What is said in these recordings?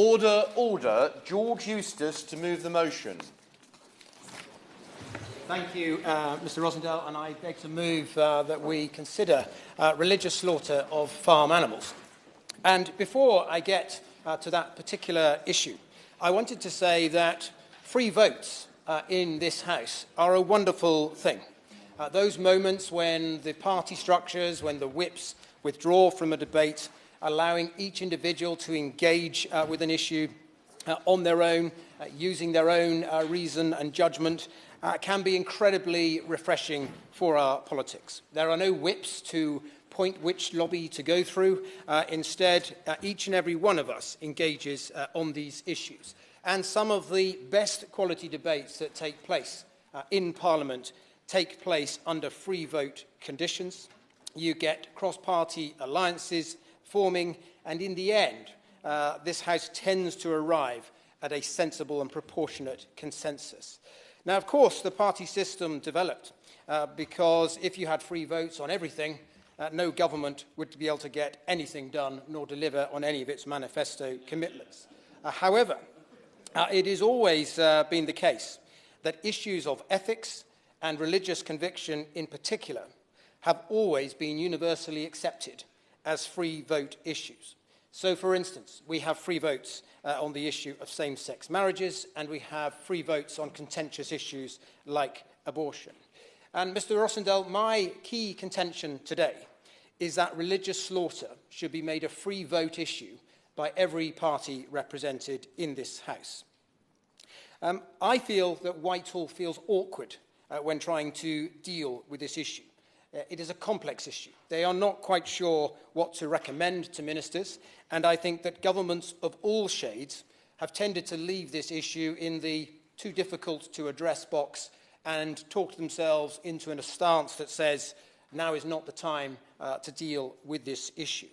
Order, order. George Eustace to move the motion. Thank you, Mr. Rosendale, and I beg to move that we consider religious slaughter of farm animals. And before I get to that particular issue, I wanted to say that free votes in this House are a wonderful thing. Those moments when the party structures, when the whips withdraw from a debate, allowing each individual to engage with an issue on their own, using their own reason and judgment, can be incredibly refreshing for our politics. There are no whips to point which lobby to go through. Instead, each and every one of us engages on these issues. And some of the best quality debates that take place in Parliament take place under free vote conditions. You get cross-party alliances forming, and in the end, this House tends to arrive at a sensible and proportionate consensus. Now, of course, the party system developed because if you had free votes on everything, no government would be able to get anything done nor deliver on any of its manifesto commitments. However, it has always been the case that issues of ethics and religious conviction in particular have always been universally accepted as free vote issues. So, for instance, we have free votes on the issue of same-sex marriages, and we have free votes on contentious issues like abortion. And, Mr. Rossendale, my key contention today is that religious slaughter should be made a free vote issue by every party represented in this House. I feel that Whitehall feels awkward when trying to deal with this issue. It is a complex issue. They are not quite sure what to recommend to ministers, and I think that governments of all shades have tended to leave this issue in the too difficult to address box and talk themselves into a stance that says now is not the time to deal with this issue.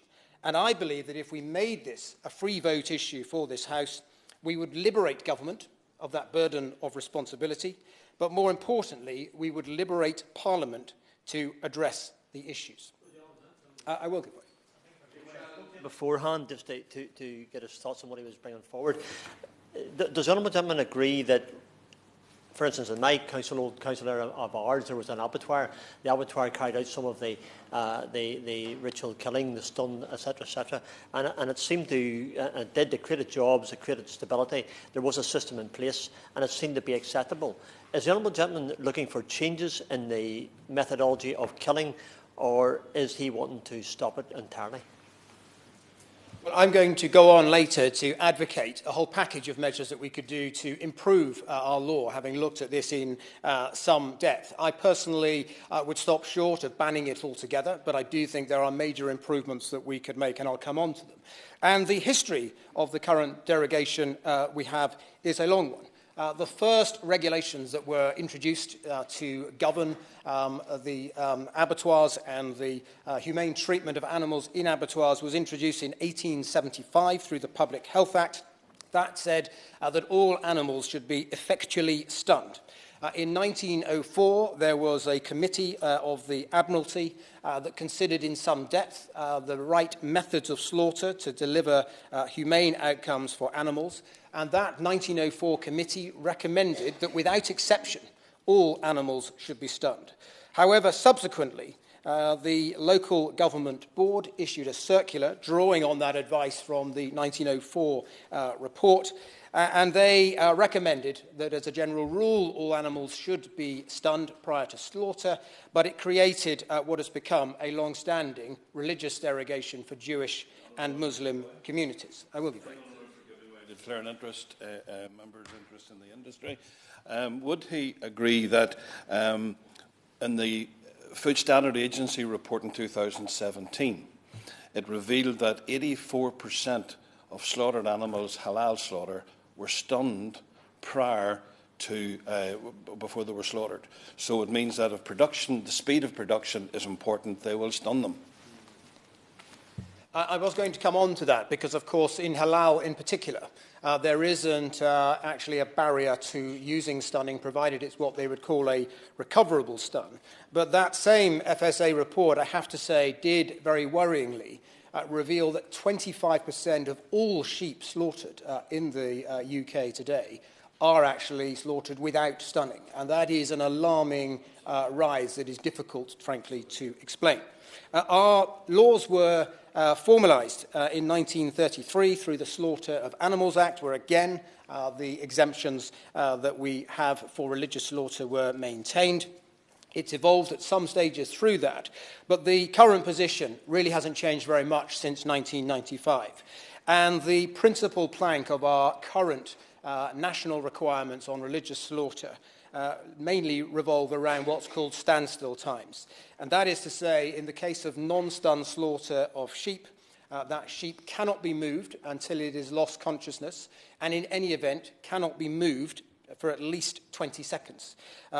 And I believe that if we made this a free vote issue for this House, we would liberate government of that burden of responsibility, but more importantly, we would liberate Parliament to address the issues. I will give way. Beforehand, just to get his thoughts on what he was bringing forward, does the honourable gentleman agree that, for instance, in my old council area of ours, there was an abattoir. The abattoir carried out some of the ritual killing, the stun, etc., and it seemed to, it did, it created jobs, it created stability. There was a system in place, and it seemed to be acceptable. Is the honourable gentleman looking for changes in the methodology of killing, or is he wanting to stop it entirely? Well, I'm going to go on later to advocate a whole package of measures that we could do to improve our law, having looked at this in some depth. I personally would stop short of banning it altogether, but I do think there are major improvements that we could make, and I'll come on to them. And the history of the current derogation we have is a long one. The first regulations that were introduced to govern the abattoirs and the humane treatment of animals in abattoirs was introduced in 1875 through the Public Health Act. That said that all animals should be effectually stunned. In 1904, there was a committee of the Admiralty that considered in some depth the right methods of slaughter to deliver humane outcomes for animals. And that 1904 committee recommended that, without exception, all animals should be stunned. However, subsequently, the local government board issued a circular drawing on that advice from the 1904 report, and they recommended that, as a general rule, all animals should be stunned prior to slaughter, but it created what has become a long-standing religious derogation for Jewish and Muslim communities. I will be brief. Declare an interest, members' interest in the industry. Would he agree that in the Food Standard Agency report in 2017, it revealed that 84% of slaughtered animals, halal slaughter, were stunned prior to before they were slaughtered? So it means that if production, the speed of production is important, they will stun them. I was going to come on to that because, of course, in halal in particular, there isn't actually a barrier to using stunning, provided it's what they would call a recoverable stun. But that same FSA report, I have to say, did very worryingly reveal that 25% of all sheep slaughtered in the UK today are actually slaughtered without stunning. And that is an alarming rise that is difficult, frankly, to explain. Our laws were formalised in 1933 through the Slaughter of Animals Act, where again the exemptions that we have for religious slaughter were maintained. It's evolved at some stages through that, but the current position really hasn't changed very much since 1995. And the principal plank of our current national requirements on religious slaughter mainly revolve around what's called standstill times. And that is to say, in the case of non-stun slaughter of sheep, that sheep cannot be moved until it has lost consciousness, and in any event cannot be moved for at least 20 seconds.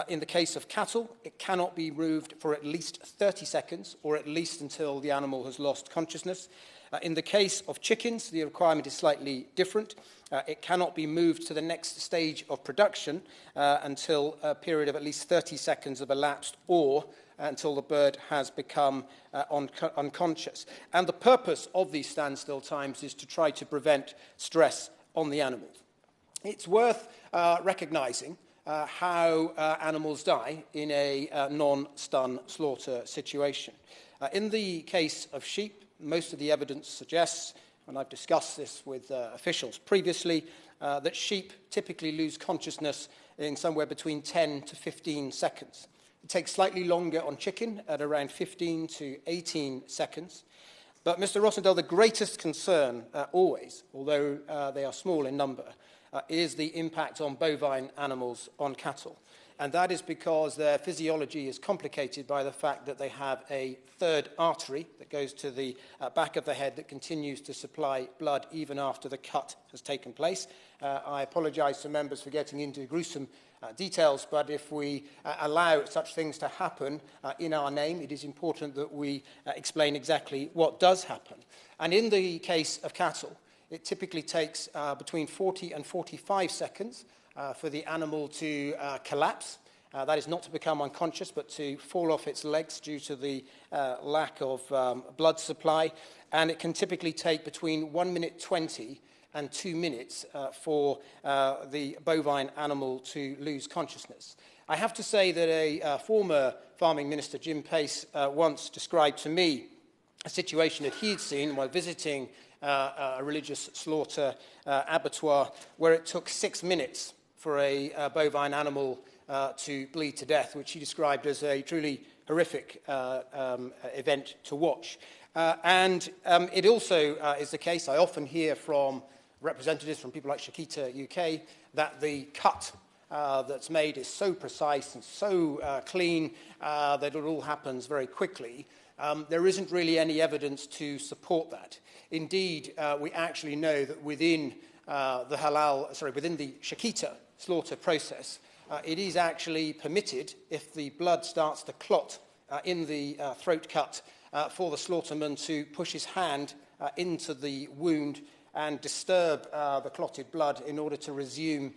In the case of cattle, it cannot be moved for at least 30 seconds, or at least until the animal has lost consciousness. In the case of chickens, the requirement is slightly different. It cannot be moved to the next stage of production until a period of at least 30 seconds have elapsed, or until the bird has become unconscious. And the purpose of these standstill times is to try to prevent stress on the animals. It's worth recognising how animals die in a non-stun slaughter situation. In the case of sheep, most of the evidence suggests, and I've discussed this with officials previously, that sheep typically lose consciousness in somewhere between 10 to 15 seconds. It takes slightly longer on chicken at around 15 to 18 seconds. But Mr. Rossendale, the greatest concern always, although they are small in number, is the impact on bovine animals on cattle. And that is because their physiology is complicated by the fact that they have a third artery that goes to the back of the head that continues to supply blood even after the cut has taken place. I apologise to members for getting into gruesome details, but if we allow such things to happen in our name, it is important that we explain exactly what does happen. And in the case of cattle, it typically takes between 40 and 45 seconds for the animal to collapse. That is not to become unconscious, but to fall off its legs due to the lack of blood supply. And it can typically take between 1 minute 20 and 2 minutes for the bovine animal to lose consciousness. I have to say that a former farming minister, Jim Pace, once described to me a situation that he'd seen while visiting a religious slaughter abattoir, where it took 6 minutes for a bovine animal to bleed to death, which he described as a truly horrific event to watch. And it also is the case, I often hear from representatives from people like Shakita UK, that the cut that's made is so precise and so clean that it all happens very quickly. There isn't really any evidence to support that. Indeed, we actually know that within within the Shakita slaughter process, it is actually permitted, if the blood starts to clot in the throat cut, for the slaughterman to push his hand into the wound and disturb the clotted blood in order to resume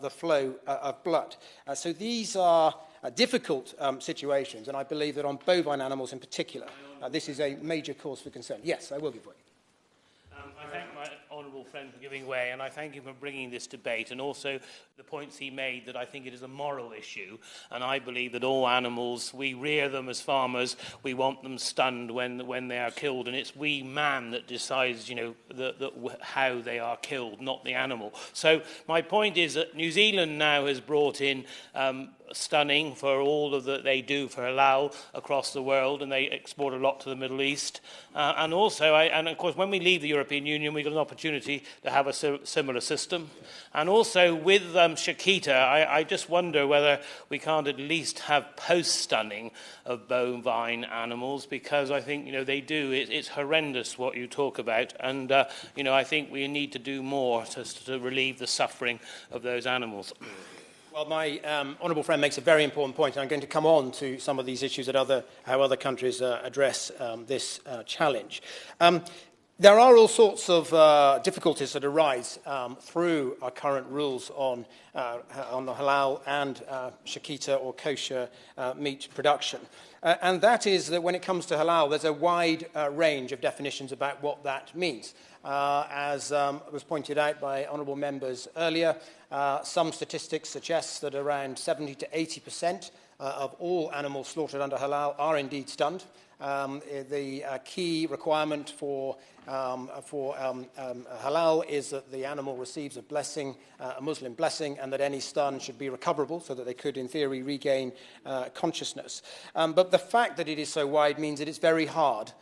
the flow of blood. So these are difficult situations, and I believe that on bovine animals in particular, this is a major cause for concern. Yes, I will give way. I thank my honourable friend for giving way, and I thank him for bringing this debate, and also the points he made that I think it is a moral issue, and I believe that all animals, we rear them as farmers, we want them stunned when they are killed, and it's we man that decides, how they are killed, not the animal. So my point is that New Zealand now has brought in stunning for all of that they do for halal across the world, and they export a lot to the Middle East. And also, and of course, when we leave the European Union, we've got an opportunity to have a similar system. And also with Shakita, I just wonder whether we can't at least have post-stunning of bovine animals, because I think, they do. It's horrendous what you talk about. And, I think we need to do more to relieve the suffering of those animals. Well, my honourable friend makes a very important point, and I'm going to come on to some of these issues how other countries address this challenge. There are all sorts of difficulties that arise through our current rules on the halal and shakita or kosher meat production. And that is that when it comes to halal, there's a wide range of definitions about what that means. As was pointed out by honourable members earlier, some statistics suggest that around 70 to 80% of all animals slaughtered under halal are indeed stunned. The key requirement for halal is that the animal receives a blessing, a Muslim blessing, and that any stun should be recoverable so that they could, in theory, regain consciousness. But the fact that it is so wide means that it's very hard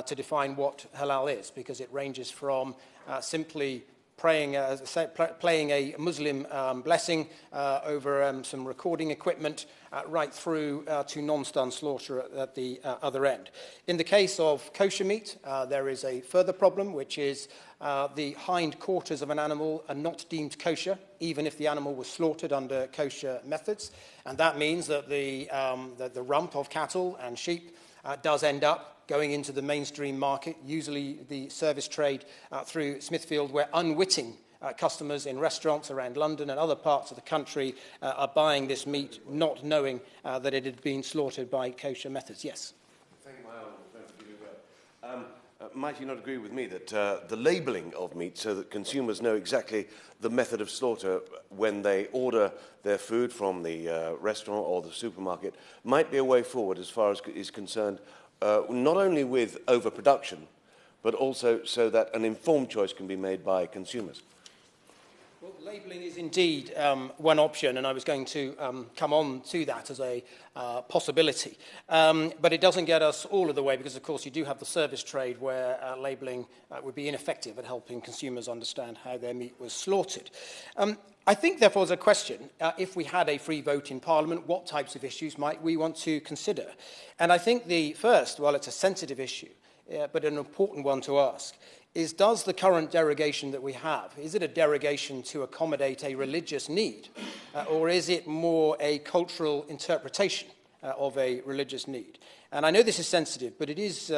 to define what halal is, because it ranges from simply playing a Muslim blessing over some recording equipment right through to non-stun slaughter at the other end. In the case of kosher meat, there is a further problem, which is the hind quarters of an animal are not deemed kosher, even if the animal was slaughtered under kosher methods. And that means that the rump of cattle and sheep does end up going into the mainstream market, usually the service trade through Smithfield, where unwitting customers in restaurants around London and other parts of the country are buying this meat, not knowing that it had been slaughtered by kosher methods. Yes? Thank you, my honourable friend, for giving way. Might you not agree with me that the labelling of meat so that consumers know exactly the method of slaughter when they order their food from the restaurant or the supermarket might be a way forward as far as is concerned, not only with overproduction, but also so that an informed choice can be made by consumers? Well, labelling is indeed one option, and I was going to come on to that as a possibility. But it doesn't get us all of the way, because, of course, you do have the service trade where labelling would be ineffective at helping consumers understand how their meat was slaughtered. I think, therefore, there's a question, if we had a free vote in Parliament, what types of issues might we want to consider? And I think the first, well, it's a sensitive issue, but an important one to ask, is does the current derogation that we have, is it a derogation to accommodate a religious need, or is it more a cultural interpretation of a religious need? And I know this is sensitive, but it is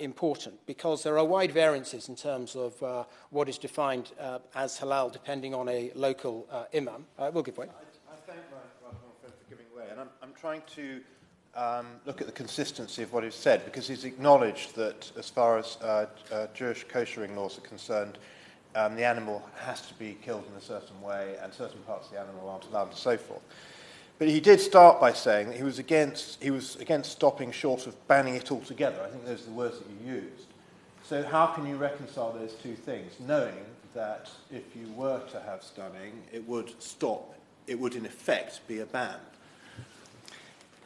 important, because there are wide variances in terms of what is defined as halal, depending on a local imam. We'll give way. I thank my honourable friend for giving way, and I'm trying to look at the consistency of what he's said, because he's acknowledged that as far as Jewish koshering laws are concerned, the animal has to be killed in a certain way, and certain parts of the animal aren't allowed, and so forth. But he did start by saying that he was against stopping short of banning it altogether. I think those are the words that you used. So how can you reconcile those two things, knowing that if you were to have stunning, it would in effect be a ban?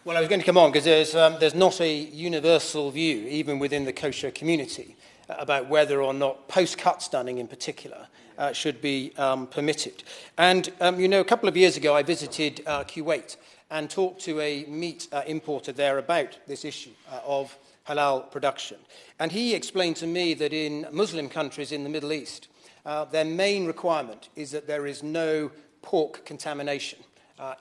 Well, I was going to come on, because there's not a universal view, even within the kosher community, about whether or not post-cut stunning in particular should be permitted. And, a couple of years ago I visited Kuwait and talked to a meat importer there about this issue of halal production. And he explained to me that in Muslim countries in the Middle East, their main requirement is that there is no pork contamination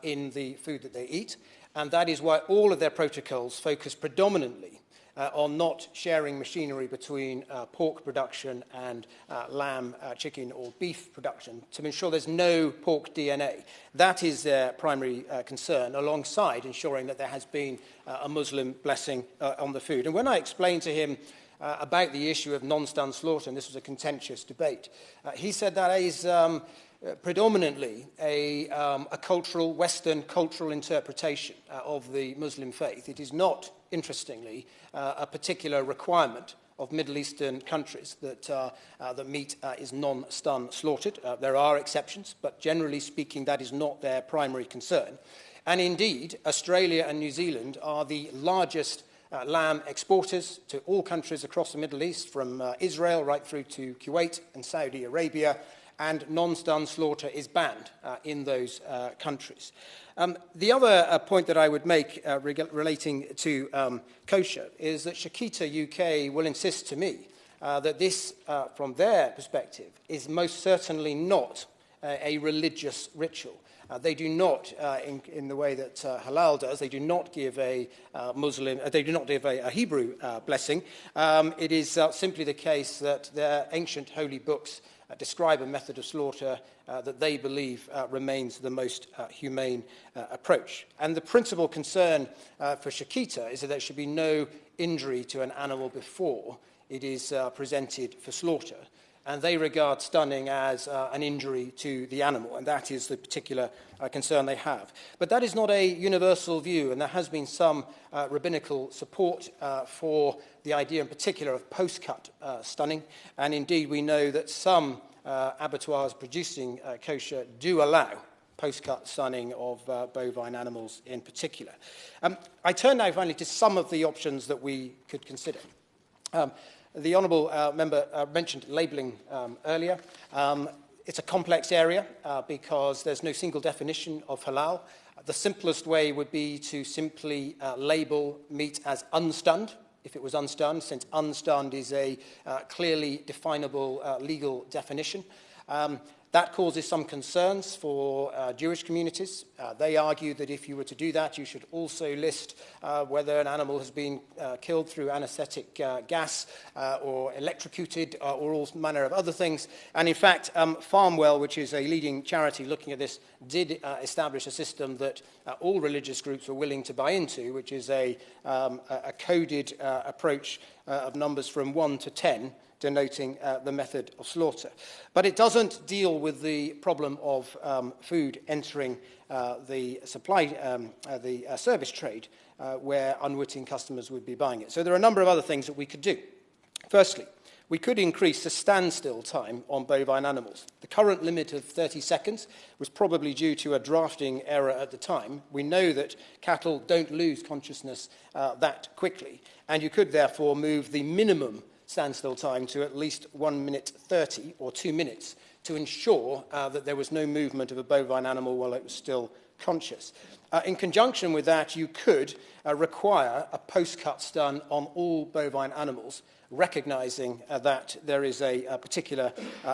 in the food that they eat. And that is why all of their protocols focus predominantly on not sharing machinery between pork production and lamb, chicken or beef production, to ensure there's no pork DNA. That is their primary concern, alongside ensuring that there has been a Muslim blessing on the food. And when I explained to him about the issue of non-stun slaughter, and this was a contentious debate, he said that is predominantly a cultural, Western cultural interpretation of the Muslim faith. It is not, interestingly, a particular requirement of Middle Eastern countries that meat is non-stun slaughtered. There are exceptions, but generally speaking, that is not their primary concern. And indeed, Australia and New Zealand are the largest lamb exporters to all countries across the Middle East, from Israel right through to Kuwait and Saudi Arabia, and non-stun slaughter is banned in those countries. The other point that I would make relating to kosher is that Shakita UK will insist to me that this, from their perspective, is most certainly not a religious ritual. They do not, in the way that Halal does, they do not give a they do not give a Hebrew blessing. It is simply the case that their ancient holy books describe a method of slaughter that they believe remains the most humane approach. And the principal concern for Shakita is that there should be no injury to an animal before it is presented for slaughter. And they regard stunning as an injury to the animal, and that is the particular concern they have. But that is not a universal view, and there has been some rabbinical support for the idea in particular of post-cut stunning. And indeed, we know that some abattoirs producing kosher do allow post-cut stunning of bovine animals in particular. I turn now finally to some of the options that we could consider. The Honourable Member mentioned labelling earlier. It's a complex area because there's no single definition of halal. The simplest way would be to simply label meat as unstunned, if it was unstunned, since unstunned is a clearly definable legal definition. That causes some concerns for Jewish communities. They argue that if you were to do that, you should also list whether an animal has been killed through anesthetic gas or electrocuted or all manner of other things. And in fact, Farmwell, which is a leading charity looking at this, did establish a system that all religious groups were willing to buy into, which is a coded approach of numbers from 1 to 10, denoting the method of slaughter. But it doesn't deal with the problem of food entering the supply, the service trade, where unwitting customers would be buying it. So there are a number of other things that we could do. Firstly, we could increase the standstill time on bovine animals. The current limit of 30 seconds was probably due to a drafting error at the time. We know that cattle don't lose consciousness that quickly, and you could therefore move the minimum standstill time to at least 1 minute 30 or 2 minutes to ensure that there was no movement of a bovine animal while it was still conscious. In conjunction with that, you could require a post-cut stun on all bovine animals, recognizing that there is a particular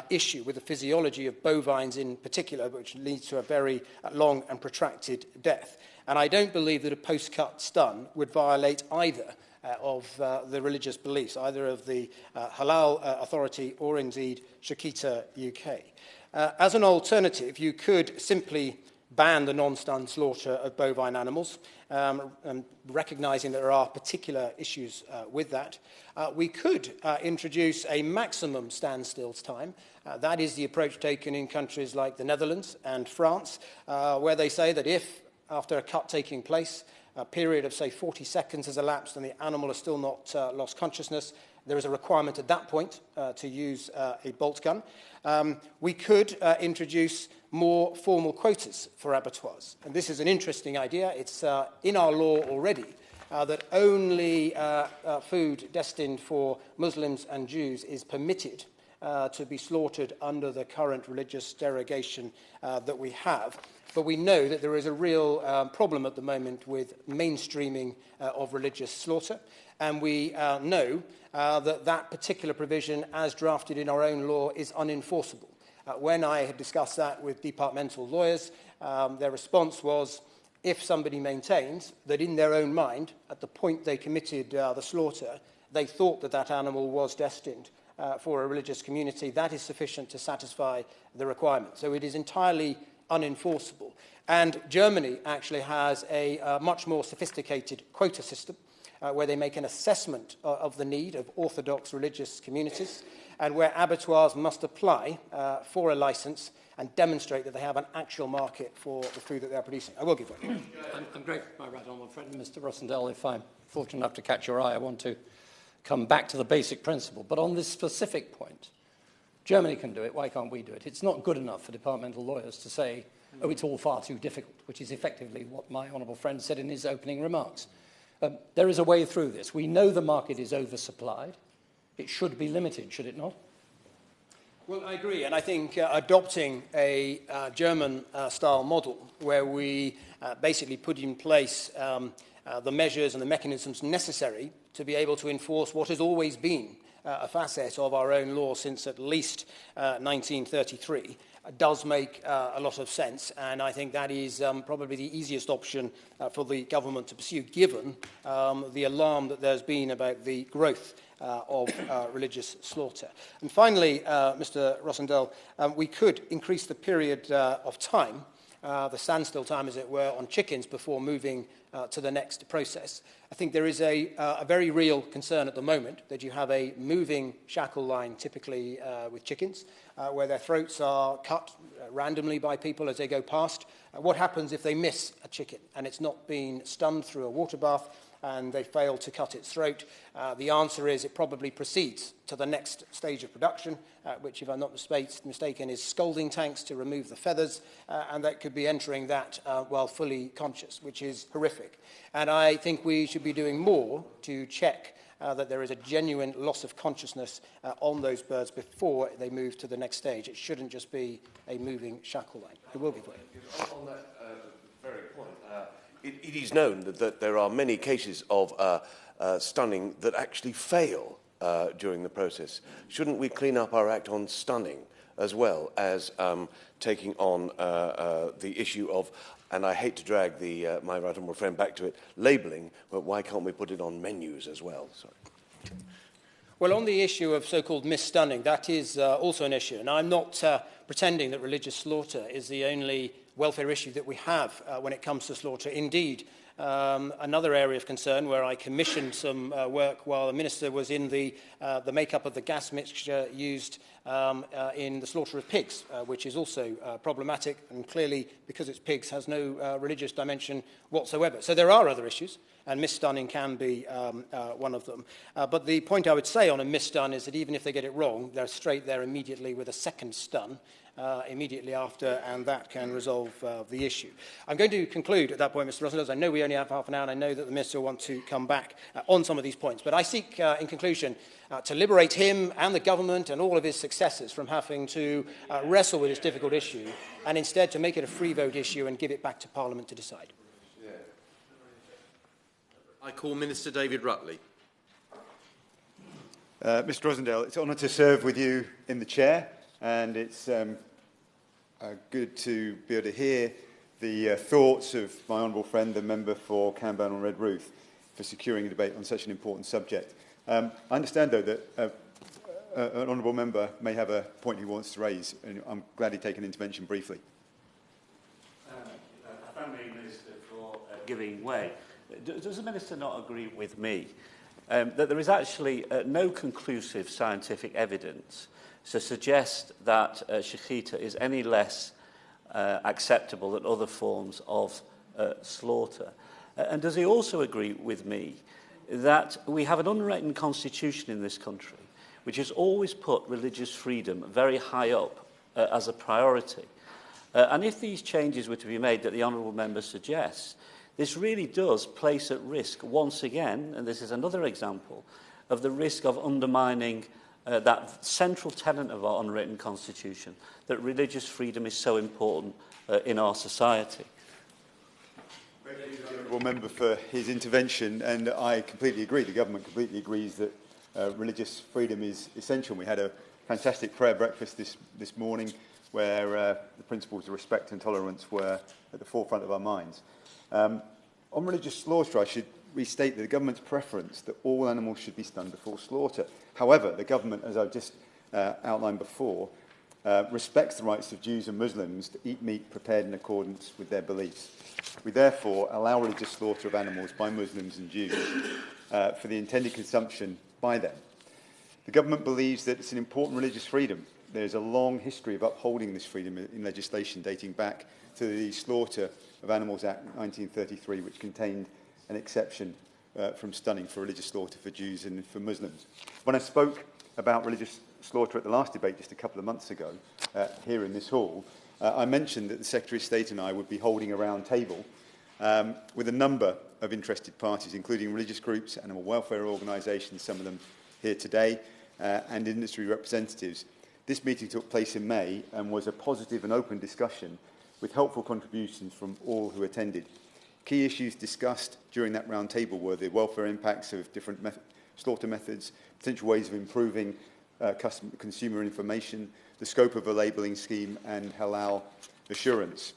issue with the physiology of bovines in particular, which leads to a very long and protracted death. And I don't believe that a post-cut stun would violate either of the religious beliefs, either of the Halal Authority or indeed Shakita UK. As an alternative, you could simply ban the non-stun slaughter of bovine animals, and recognising that there are particular issues with that. We could introduce a maximum standstill time. That is the approach taken in countries like the Netherlands and France, where they say that if, after a cut taking place, a period of, say, 40 seconds has elapsed and the animal has still not lost consciousness, there is a requirement at that point to use a bolt gun. We could introduce more formal quotas for abattoirs. And this is an interesting idea. It's in our law already that only food destined for Muslims and Jews is permitted to be slaughtered under the current religious derogation that we have. But we know that there is a real problem at the moment with mainstreaming of religious slaughter. And we know that that particular provision, as drafted in our own law, is unenforceable. When I had discussed that with departmental lawyers, their response was, if somebody maintains that in their own mind, at the point they committed the slaughter, they thought that that animal was destined for a religious community, that is sufficient to satisfy the requirement. So it is entirely unenforceable. And Germany actually has a much more sophisticated quota system where they make an assessment of the need of Orthodox religious communities and where abattoirs must apply for a license and demonstrate that they have an actual market for the food that they're producing. I will give one. I'm great, my right honourable friend, Mr. Rossendale. If I'm fortunate enough to catch your eye, I want to come back to the basic principle. But on this specific point, Germany can do it, why can't we do it? It's not good enough for departmental lawyers to say, oh, it's all far too difficult, which is effectively what my honourable friend said in his opening remarks. There is a way through this. We know the market is oversupplied. It should be limited, should it not? Well, I agree, and I think adopting a German-style model where we basically put in place the measures and the mechanisms necessary to be able to enforce what has always been a facet of our own law since at least 1933 does make a lot of sense, and I think that is probably the easiest option for the government to pursue, given the alarm that there's been about the growth of religious slaughter. And finally, Mr. Rossendale, we could increase the period of time, the standstill time, as it were, on chickens before moving to the next process. I think there is a very real concern at the moment that you have a moving shackle line, typically with chickens, where their throats are cut randomly by people as they go past. What happens if they miss a chicken and it's not been stunned through a water bath and they fail to cut its throat? The answer is it probably proceeds to the next stage of production, which, if I'm not mistaken, is scalding tanks to remove the feathers, and that could be entering that while fully conscious, which is horrific. And I think we should be doing more to check that there is a genuine loss of consciousness on those birds before they move to the next stage. It shouldn't just be a moving shackle line. It will be. On that very point, it is known that there are many cases of stunning that actually fail during the process. Shouldn't we clean up our act on stunning as well as taking on the issue of, and I hate to drag my right honourable friend back to it, labelling, but why can't we put it on menus as well? Sorry. Well, on the issue of so-called misstunning, that is also an issue. And I'm not pretending that religious slaughter is the only welfare issue that we have when it comes to slaughter. Indeed, another area of concern where I commissioned some work while the Minister was in the makeup of the gas mixture used in the slaughter of pigs, which is also problematic, and clearly, because it's pigs, has no religious dimension whatsoever. So there are other issues, and misstunning can be one of them. But the point I would say on a misstun is that even if they get it wrong, they're straight there immediately with a second stun immediately after, and that can resolve the issue. I'm going to conclude at that point, Mr. Rossendale. I know we only have half an hour, and I know that the Minister will want to come back on some of these points. But I seek, in conclusion, to liberate him and the government and all of his successors from having to wrestle with this difficult issue, and instead to make it a free vote issue and give it back to Parliament to decide. I call Minister David Rutley. Mr. Rossendale, it's an honour to serve with you in the chair, and it's good to be able to hear the thoughts of my honourable friend, the member for Cambourne and Redruth, for securing a debate on such an important subject. I understand, though, that an honourable member may have a point he wants to raise, and I'm glad he'd take an intervention briefly. I thank the Minister for giving way. Does the Minister not agree with me that there is actually no conclusive scientific evidence to suggest that shechita is any less acceptable than other forms of slaughter? And does he also agree with me that we have an unwritten constitution in this country which has always put religious freedom very high up as a priority? And if these changes were to be made that the honourable member suggests, this really does place at risk, once again, and this is another example, of the risk of undermining that central tenet of our unwritten constitution, that religious freedom is so important in our society. Thank you, the honourable member, for his intervention, and I completely agree. The government completely agrees that religious freedom is essential. We had a fantastic prayer breakfast this morning where the principles of respect and tolerance were at the forefront of our minds. On religious slaughter, I should restate that the government's preference that all animals should be stunned before slaughter. However, the government, as I've just outlined before, respects the rights of Jews and Muslims to eat meat prepared in accordance with their beliefs. We therefore allow religious slaughter of animals by Muslims and Jews for the intended consumption by them. The government believes that it's an important religious freedom. There's a long history of upholding this freedom in legislation dating back to the Slaughter of Animals Act 1933, which contained an exception from stunning for religious slaughter for Jews and for Muslims. When I spoke about religious slaughter at the last debate just a couple of months ago here in this hall, I mentioned that the Secretary of State and I would be holding a round table with a number of interested parties, including religious groups, animal welfare organisations, some of them here today, and industry representatives. This meeting took place in May and was a positive and open discussion with helpful contributions from all who attended. Key issues discussed during that round table were the welfare impacts of different slaughter methods, potential ways of improving consumer information, the scope of a labelling scheme, and halal assurance.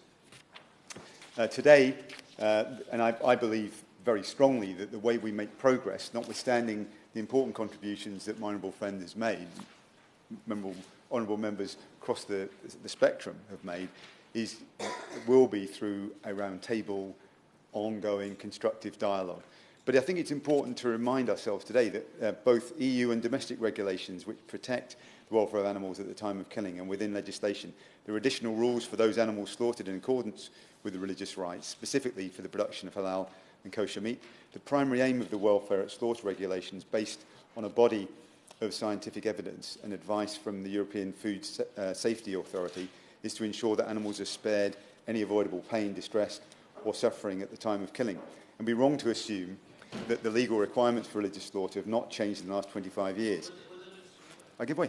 Today, and I believe very strongly that the way we make progress, notwithstanding the important contributions that my honourable friend has made, honourable members across the spectrum have made, will be through a round-table, ongoing, constructive dialogue. But I think it's important to remind ourselves today that both EU and domestic regulations which protect the welfare of animals at the time of killing and within legislation, there are additional rules for those animals slaughtered in accordance with the religious rites, specifically for the production of halal and kosher meat. The primary aim of the welfare at slaughter regulations, based on a body of scientific evidence and advice from the European Food Safety Authority, is to ensure that animals are spared any avoidable pain, distress or suffering at the time of killing. And be wrong to assume that the legal requirements for religious slaughter have not changed in the last 25 years. I give way.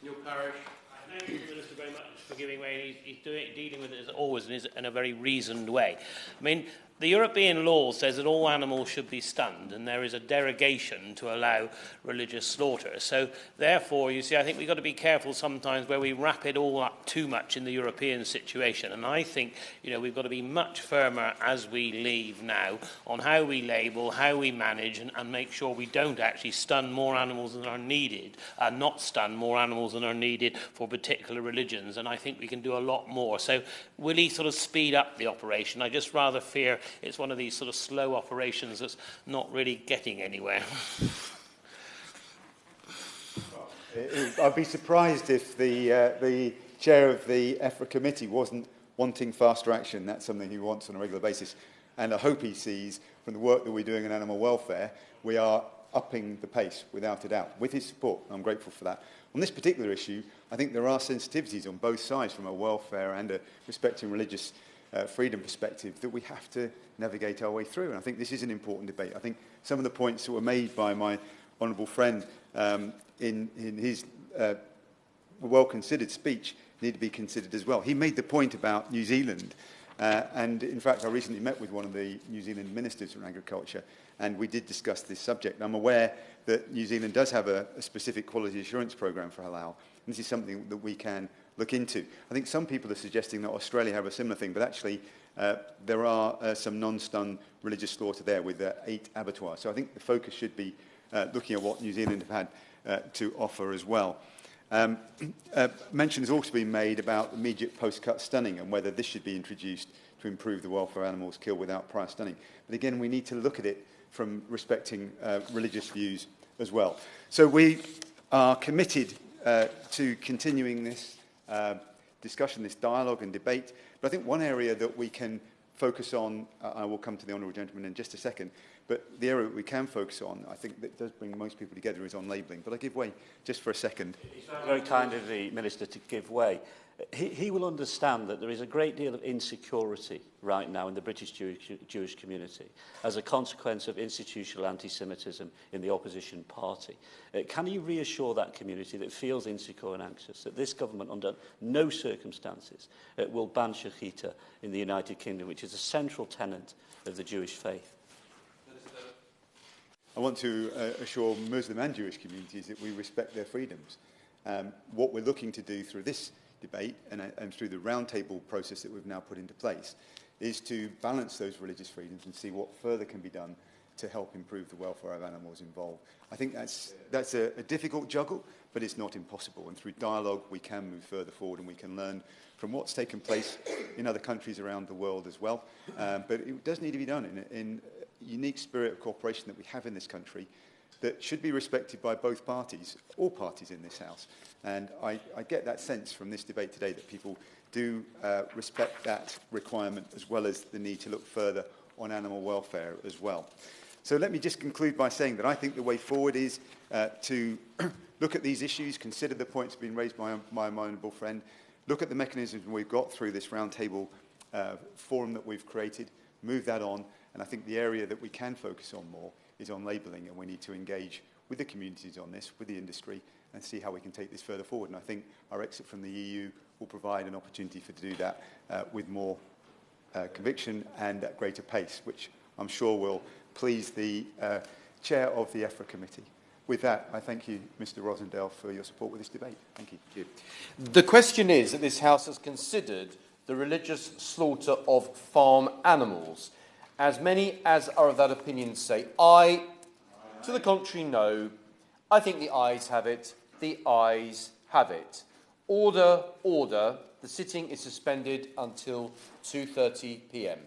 Your parish. I thank the Minister very much for giving way. He's dealing with it as always in a very reasoned way. I mean, the European law says that all animals should be stunned, and there is a derogation to allow religious slaughter. So, therefore, you see, I think we've got to be careful sometimes where we wrap it all up too much in the European situation. And I think, we've got to be much firmer as we leave now on how we label, how we manage, and make sure we don't actually stun more animals than are needed, not stun more animals than are needed for particular religions. And I think we can do a lot more. So, will he sort of speed up the operation? I just rather fear it's one of these sort of slow operations that's not really getting anywhere. I'd be surprised if the chair of the EFRA committee wasn't wanting faster action. That's something he wants on a regular basis. And I hope he sees from the work that we're doing in animal welfare, we are upping the pace, without a doubt, with his support. I'm grateful for that. On this particular issue, I think there are sensitivities on both sides from a welfare and a respecting religious freedom perspective that we have to navigate our way through. And I think this is an important debate. I think some of the points that were made by my honourable friend in his well-considered speech need to be considered as well. He made the point about New Zealand. And in fact, I recently met with one of the New Zealand ministers for agriculture, and we did discuss this subject. I'm aware that New Zealand does have a specific quality assurance programme for halal. And this is something that we can look into. I think some people are suggesting that Australia have a similar thing, but actually there are some non-stun religious slaughter there with 8 abattoirs. So I think the focus should be looking at what New Zealand have had to offer as well. Mention has also been made about immediate post-cut stunning and whether this should be introduced to improve the welfare of animals killed without prior stunning. But again, we need to look at it from respecting religious views as well. So we are committed to continuing this discussion, this dialogue and debate. But I think one area that we can focus on, I will come to the honourable gentleman in just a second, but the area that we can focus on, I think that does bring most people together, is on labelling. But I give way just for a second. It's very kind of the Minister to give way. He will understand that there is a great deal of insecurity right now in the British Jewish community as a consequence of institutional anti-Semitism in the opposition party. Can you reassure that community that feels insecure and anxious that this government, under no circumstances, will ban shechita in the United Kingdom, which is a central tenet of the Jewish faith? I want to assure Muslim and Jewish communities that we respect their freedoms. What we're looking to do through this debate and through the roundtable process that we've now put into place is to balance those religious freedoms and see what further can be done to help improve the welfare of animals involved. I think that's a difficult juggle, but it's not impossible. And through dialogue, we can move further forward and we can learn from what's taken place in other countries around the world as well. But it does need to be done in a unique spirit of cooperation that we have in this country that should be respected by both parties, all parties in this House. And I get that sense from this debate today that people do respect that requirement, as well as the need to look further on animal welfare as well. So let me just conclude by saying that I think the way forward is to look at these issues, consider the points being raised by my honourable friend, look at the mechanisms we've got through this roundtable forum that we've created, move that on, and I think the area that we can focus on more is on labelling, and we need to engage with the communities on this, with the industry, and see how we can take this further forward. And I think our exit from the EU will provide an opportunity to do that with more conviction and at greater pace, which I'm sure will please the chair of the EFRA committee. With that, I thank you, Mr Rosendale, for your support with this debate. Thank you. The question is that this House has considered the religious slaughter of farm animals. As many as are of that opinion say aye. To the contrary, no. I think the ayes have it. The ayes have it. Order, order. The sitting is suspended until 2:30 p.m.